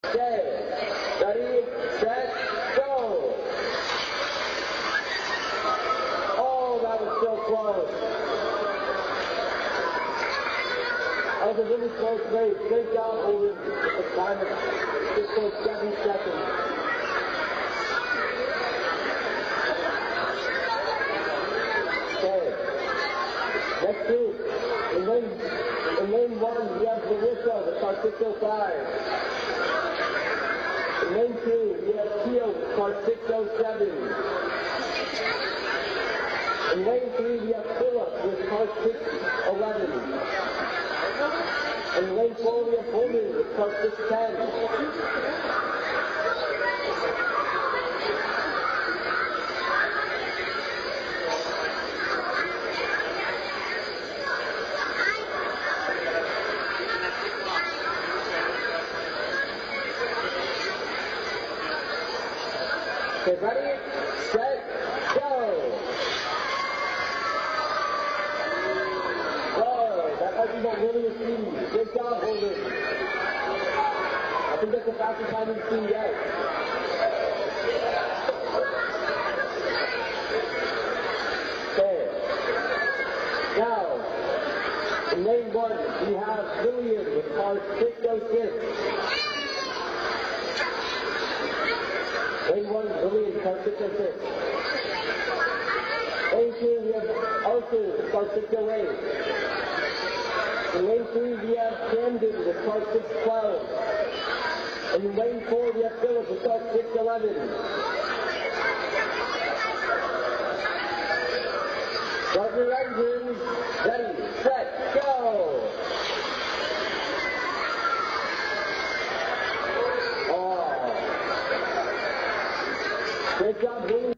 Okay, ready, set, go! Oh, that was so close. That was a really close race. Great job, Holden, with the time of 6.7 seconds. Okay, next group. In lane 1, we have Larissa, the car 605. In lane 2, we have Keo, car 607. In lane 3, we have Philip with car 611. In lane 4, we have Holden with car 610. Okay, ready, set, go! Whoa, that might be what really is speed. Good job, Holden. I think that's the fastest time we've seen yet. Okay. Now, in lane 1, we have Lillian with car 606. Lane 1, Lillian, car 606. Lane 2, we have Arthur with car 608. In lane 3, we have Camden with car 612. And in lane 4, we have Philip with car 611. Start your engines. Ready, set, go! Oh. Great job, Billy.